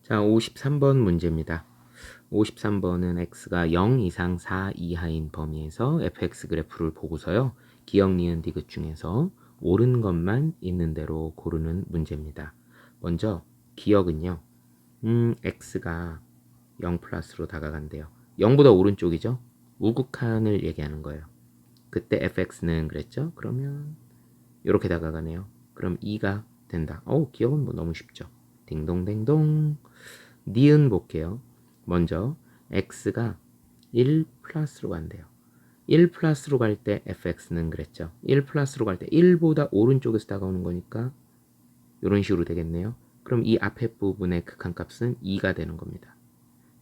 자, 53번 문제입니다. 53번은 x가 0 이상 4 이하인 범위에서 fx 그래프를 보고서요. 기억, 니은, 디귿 중에서 옳은 것만 있는 대로 고르는 문제입니다. 먼저 기억은요. x가 0 플러스로 다가간대요. 0보다 오른쪽이죠? 우극한을 얘기하는 거예요. 그때 fx는 그랬죠? 그러면 이렇게 다가가네요. 그럼 2가 된다. 기억은 뭐 너무 쉽죠. 딩동댕동. 니은 볼게요. 먼저 x가 1 플러스로 간대요. 1 플러스로 갈 때 fx는 그랬죠. 1 플러스로 갈 때 1보다 오른쪽에서 다가오는 거니까 이런 식으로 되겠네요. 그럼 이 앞에 부분의 극한값은 2가 되는 겁니다.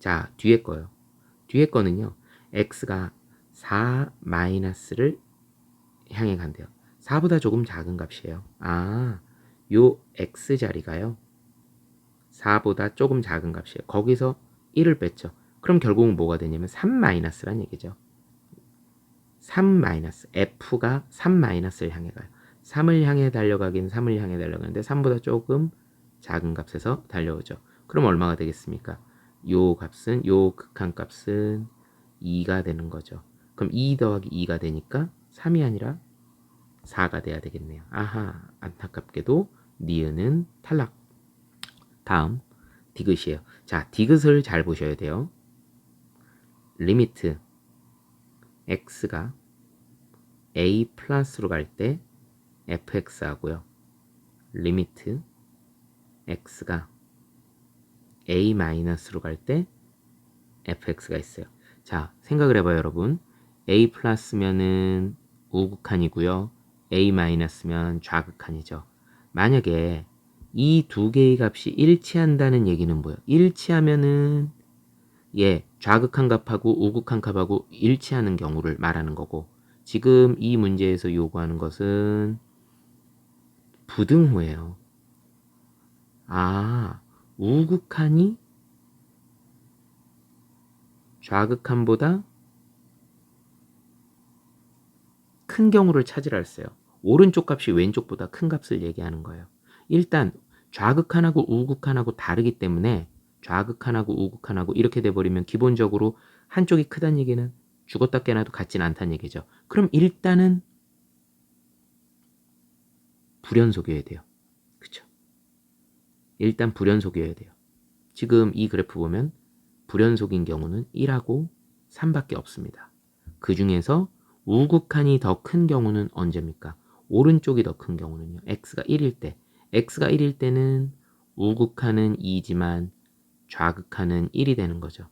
자, 뒤에 거요. 뒤에 거는요. x가 4 마이너스를 향해 간대요. 4보다 조금 작은 값이에요. 요 x자리가요. 4보다 조금 작은 값이에요. 거기서 1을 뺐죠. 그럼 결국은 뭐가 되냐면 3 마이너스란 얘기죠. 3 마이너스. F가 3 마이너스를 향해 가요. 3을 향해 달려가긴 3을 향해 달려가는데 3보다 조금 작은 값에서 달려오죠. 그럼 얼마가 되겠습니까? 요 값은, 요 극한값은 2가 되는 거죠. 그럼 2 더하기 2가 되니까 3이 아니라 4가 돼야 되겠네요. 아하, 안타깝게도 니은은 탈락. 다음 디귿이에요. 자, 디귿을 잘 보셔야 돼요. 리미트 x가 a 플러스로 갈 때 fx 하고요. 리미트 x가 a 마이너스로 갈 때 fx가 있어요. 자, 생각을 해봐요, 여러분. a 플러스면은 우극한이고요. a 마이너스면 좌극한이죠. 만약에 이 두 개의 값이 일치한다는 얘기는 뭐예요? 일치하면은 좌극한 값하고 우극한 값하고 일치하는 경우를 말하는 거고, 지금 이 문제에서 요구하는 것은 부등호예요. 우극한이 좌극한보다 큰 경우를 찾으라 했어요. 오른쪽 값이 왼쪽보다 큰 값을 얘기하는 거예요. 일단 좌극한하고 우극한하고 다르기 때문에 좌극한하고 우극한하고 이렇게 돼버리면 기본적으로 한쪽이 크다는 얘기는 죽었다 깨나도 같진 않다는 얘기죠. 그럼 일단은 불연속이어야 돼요. 그쵸? 일단 불연속이어야 돼요. 지금 이 그래프 보면 불연속인 경우는 1하고 3밖에 없습니다. 그 중에서 우극한이 더 큰 경우는 언제입니까? 오른쪽이 더 큰 경우는요. x가 1일 때. x가 1일 때는 우극한은 2지만 좌극한은 1이 되는 거죠.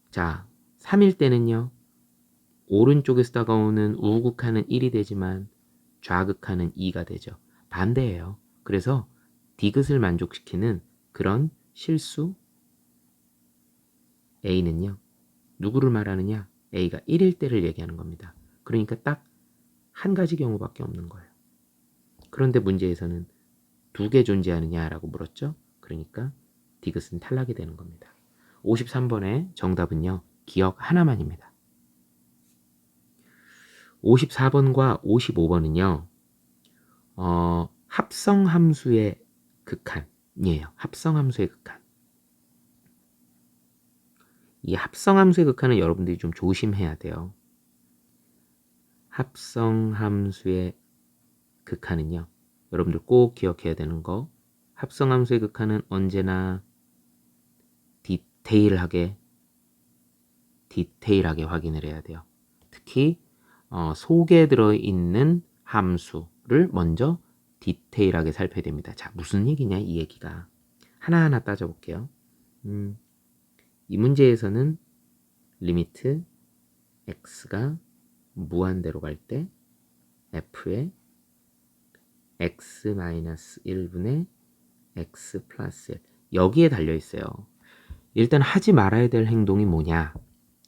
자, 3일 때는요. 오른쪽에서 다가오는 우극한은 1이 되지만 좌극한은 2가 되죠. 반대예요. 그래서 디귿을 만족시키는 그런 실수 A는요. 누구를 말하느냐? A가 1일 때를 얘기하는 겁니다. 그러니까 딱 한 가지 경우밖에 없는 거예요. 그런데 문제에서는 두 개 존재하느냐라고 물었죠. 그러니까 디귿은 탈락이 되는 겁니다. 53번의 정답은요. 기억 하나만입니다. 54번과 55번은요. 합성함수의 극한이에요. 합성함수의 극한. 이 합성함수의 극한은 여러분들이 좀 조심해야 돼요. 합성함수의 극한은요. 여러분들 꼭 기억해야 되는 거. 합성함수의 극한은 언제나 디테일하게 확인을 해야 돼요. 특히 속에 들어있는 함수를 먼저 디테일하게 살펴야 됩니다. 자, 무슨 얘기냐 이 얘기가. 하나하나 따져볼게요. 이 문제에서는 리미트 x가 무한대로 갈 때 f의 x-1분의 x 플러스 1 여기에 달려있어요. 일단 하지 말아야 될 행동이 뭐냐.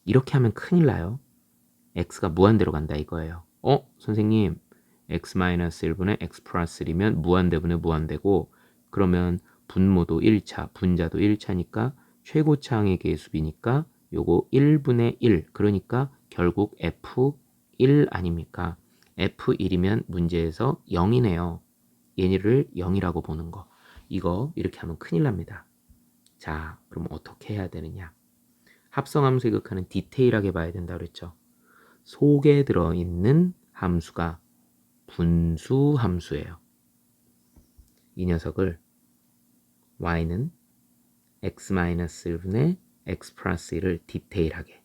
이렇게 하면 큰일 나요. x가 무한대로 간다 이거예요. 선생님 x-1분의 x 플러스 1이면 무한대분의 무한대고 그러면 분모도 1차, 분자도 1차니까 최고차항의 계수비니까 요거 1분의 1 그러니까 결국 f1 아닙니까? f1이면 문제에서 0이네요. 얘를 0이라고 보는 거. 이거 이렇게 하면 큰일 납니다. 자, 그럼 어떻게 해야 되느냐? 합성함수 극하는 디테일하게 봐야 된다 그랬죠. 속에 들어있는 함수가 분수 함수예요. 이 녀석을 y는 x-1분의 x 플러스 1을 디테일하게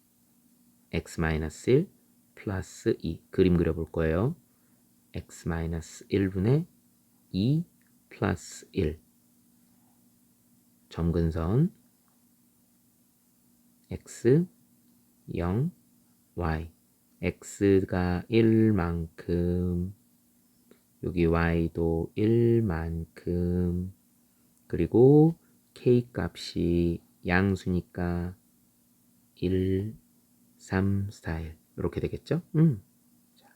x-1 플러스 2 그림 그려볼 거예요. x-1분의 2 플러스 1 점근선 x 0 y x가 1만큼 여기 y도 1만큼 그리고 k 값이 양수니까 1, 3, 4, 1 이렇게 되겠죠? 자,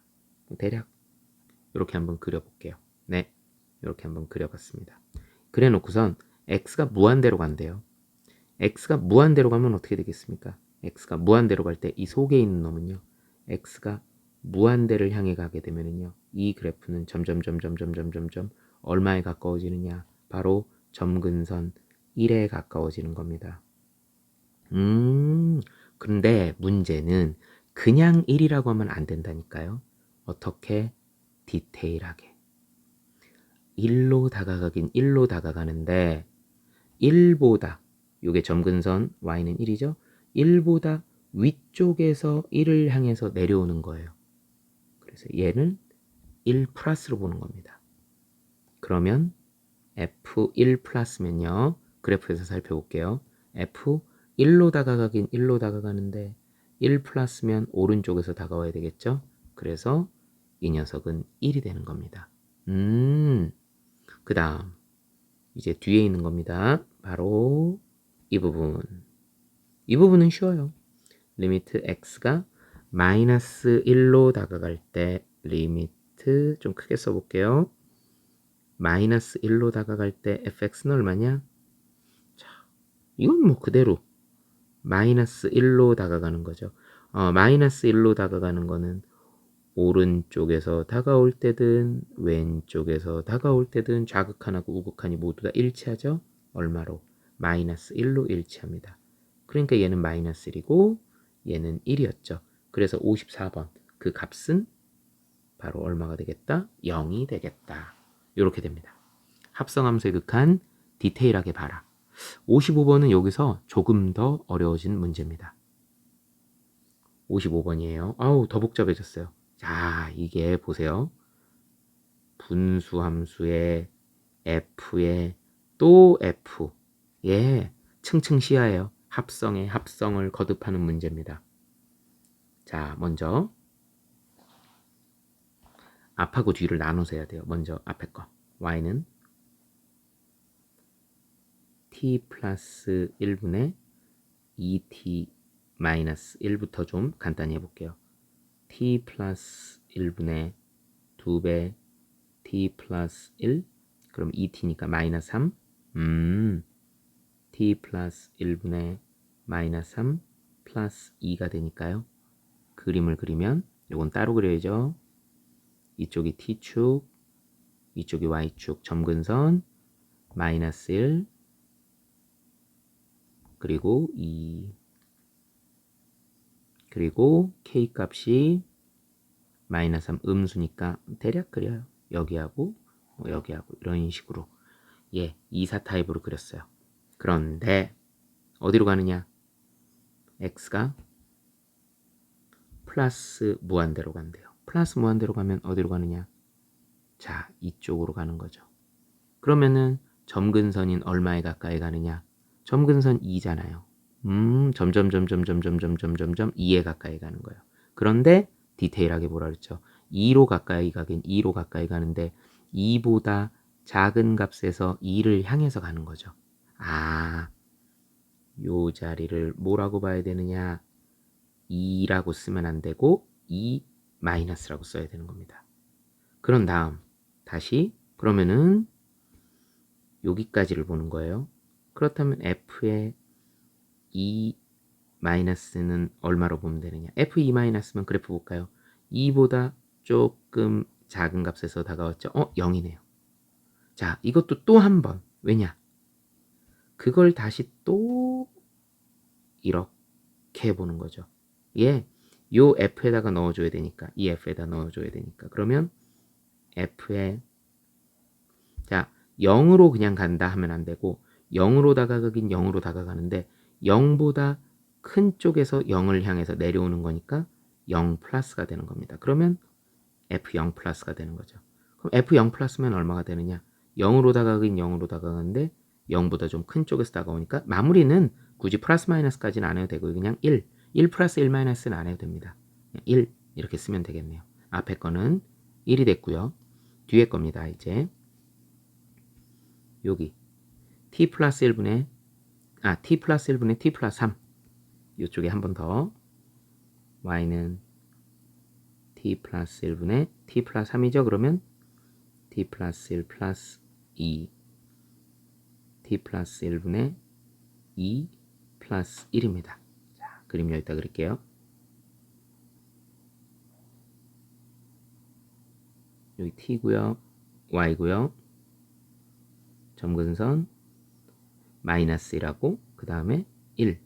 대략 이렇게 한번 그려볼게요. 네, 이렇게 한번 그려봤습니다. 그래놓고선 x가 무한대로 간대요. x가 무한대로 가면 어떻게 되겠습니까? x가 무한대로 갈 때 이 속에 있는 놈은요. x가 무한대를 향해 가게 되면은요. 이 그래프는 점점 얼마에 가까워지느냐? 바로 점근선 1에 가까워지는 겁니다. 근데 문제는 그냥 1이라고 하면 안 된다니까요. 어떻게? 디테일하게. 1로 다가가긴 1로 다가가는데 1보다 요게 점근선 y는 1이죠. 1보다 위쪽에서 1을 향해서 내려오는 거예요. 그래서 얘는 1 플러스로 보는 겁니다. 그러면 F1 플러스면요. 그래프에서 살펴볼게요. F1로 다가가긴 1로 다가가는데 1 플러스면 오른쪽에서 다가와야 되겠죠. 그래서 이 녀석은 1이 되는 겁니다. 그 다음 이제 뒤에 있는 겁니다. 바로 이 부분. 이 부분은 쉬워요. 리미트 x가 마이너스 1로 다가갈 때 리미트 좀 크게 써볼게요. 마이너스 1로 다가갈 때 fx는 얼마냐? 자, 이건 뭐 그대로 마이너스 1로 다가가는 거죠. 마이너스 1로 다가가는 거는 오른쪽에서 다가올 때든 왼쪽에서 다가올 때든 좌극한하고 우극한이 모두 다 일치하죠? 얼마로? 마이너스 1로 일치합니다. 그러니까 얘는 마이너스 1이고 얘는 1이었죠. 그래서 54번 그 값은 바로 얼마가 되겠다? 0이 되겠다. 이렇게 됩니다. 합성함수의 극한 디테일하게 봐라. 55번은 여기서 조금 더 어려워진 문제입니다. 55번이에요. 아우 더 복잡해졌어요. 자, 이게 보세요. 분수함수의 f에 또 f. 예, 층층시야예요. 합성에 합성을 거듭하는 문제입니다. 자, 먼저 앞하고 뒤를 나눠서 해야 돼요. 먼저 앞에 거. y는 t 플러스 1분의 2t 마이너스 1부터 좀 간단히 해볼게요. t 플러스 1분의 2배 t 플러스 1 그럼 2t니까 마이너스 3 t 플러스 1분의 마이너스 3 플러스 2가 되니까요. 그림을 그리면 이건 따로 그려야죠. 이쪽이 t축 이쪽이 y축 점근선 마이너스 1 그리고 2 그리고 k 값이 마이너스 3 음수니까 대략 그려요. 여기하고 여기하고 이런 식으로 예, 2사 타입으로 그렸어요. 그런데 어디로 가느냐? x가 플러스 무한대로 간대요. 플러스 무한대로 가면 어디로 가느냐? 자, 이쪽으로 가는 거죠. 그러면은 점근선인 얼마에 가까이 가느냐? 점근선 2잖아요. 점점 2에 가까이 가는 거예요. 그런데 디테일하게 뭐라 그랬죠? 2로 가까이 가긴 2로 가까이 가는데 2보다 작은 값에서 2를 향해서 가는 거죠. 아, 요 자리를 뭐라고 봐야 되느냐? 2라고 쓰면 안 되고 2 마이너스라고 써야 되는 겁니다. 그런 다음 다시 그러면은 여기까지를 보는 거예요. 그렇다면 f의 2 마이너스는 얼마로 보면 되느냐? f2 마이너스면 그래프 볼까요? 2보다 조금 작은 값에서 다가왔죠? 0이네요. 자, 이것도 또 한 번. 왜냐? 그걸 다시 또 이렇게 해보는 거죠. 예, 요 f에다가 넣어줘야 되니까, 이 f에다 넣어줘야 되니까. 그러면 f에, 자, 0으로 그냥 간다 하면 안 되고 0으로 다가가긴 0으로 다가가는데 0보다 큰 쪽에서 0을 향해서 내려오는 거니까 0 플러스가 되는 겁니다. 그러면 f0 플러스가 되는 거죠. 그럼 f0 플러스면 얼마가 되느냐? 0으로 다가가긴 0으로 다가가는데 0보다 좀 큰 쪽에서 다가오니까 마무리는 굳이 플러스 마이너스까지는 안 해도 되고 그냥 1 플러스 1 마이너스는 안 해도 됩니다. 1 이렇게 쓰면 되겠네요. 앞에 거는 1이 됐고요. 뒤에 겁니다. 이제 여기 t 플러스 1분의 t 플러스 1분의 t 플러스 3 이쪽에 한 번 더 y는 t 플러스 1분의 t 플러스 3이죠. 그러면 t 플러스 1 플러스 2 t 플러스 1분의 2 플러스 1입니다. 자, 그림 여기다 그릴게요. 여기 t고요. y고요. 점근선 마이너스 1하고 그 다음에 1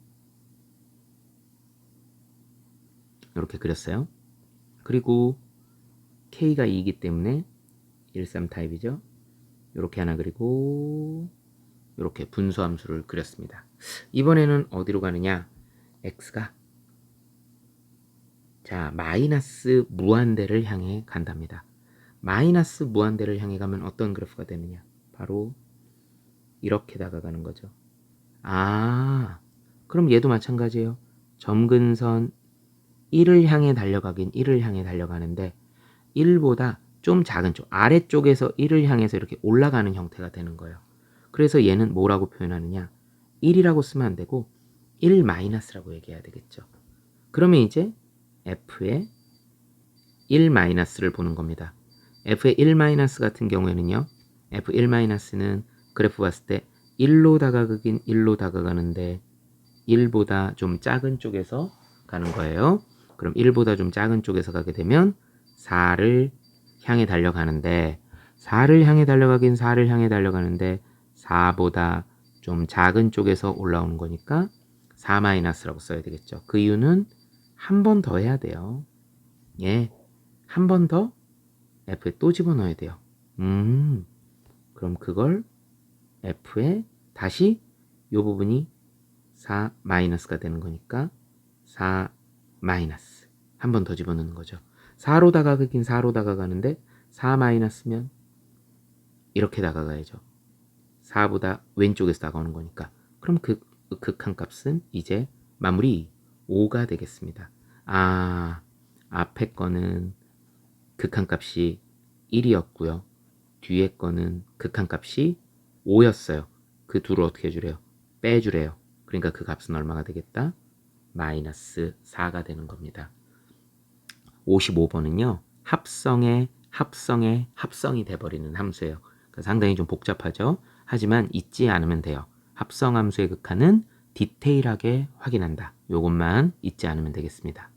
이렇게 그렸어요. 그리고 k가 2이기 때문에 1, 3 타입이죠. 이렇게 하나 그리고 이렇게 분수함수를 그렸습니다. 이번에는 어디로 가느냐? x가 자 마이너스 무한대를 향해 간답니다. 마이너스 무한대를 향해 가면 어떤 그래프가 되느냐? 바로 이렇게 다가가는 거죠. 그럼 얘도 마찬가지예요. 점근선 1을 향해 달려가긴 1을 향해 달려가는데 1보다 좀 작은 쪽 아래쪽에서 1을 향해서 이렇게 올라가는 형태가 되는 거예요. 그래서 얘는 뭐라고 표현하느냐? 1이라고 쓰면 안 되고 1 마이너스라고 얘기해야 되겠죠. 그러면 이제 f의 1 마이너스를 보는 겁니다. f의 1 마이너스 같은 경우에는요. f1 마이너스는 그래프 봤을 때 1로 다가가긴 1로 다가가는데 1보다 좀 작은 쪽에서 가는 거예요. 그럼 1보다 좀 작은 쪽에서 가게 되면 4를 향해 달려가는데 4를 향해 달려가긴 4를 향해 달려가는데 4보다 좀 작은 쪽에서 올라오는 거니까 4 마이너스라고 써야 되겠죠. 그 이유는 한 번 더 해야 돼요. 예, 한 번 더 f에 또 집어넣어야 돼요. 그럼 그걸 f에 다시 이 부분이 4 마이너스가 되는 거니까 4 마이너스 한 번 더 집어넣는 거죠. 4로 다가가긴 4로 다가가는데 4 마이너스면 이렇게 다가가야죠. 4보다 왼쪽에서 다가오는 거니까. 그럼 그 극한값은 이제 마무리 5가 되겠습니다. 앞에 거는 극한값이 1이었고요. 뒤에 거는 극한값이 5였어요. 그 둘을 어떻게 해주래요? 빼주래요. 그러니까 그 값은 얼마가 되겠다? 마이너스 4가 되는 겁니다. 55번은요. 합성이 돼버리는 함수예요. 그러니까 상당히 좀 복잡하죠. 하지만 잊지 않으면 돼요. 합성함수의 극한은 디테일하게 확인한다. 요것만 잊지 않으면 되겠습니다.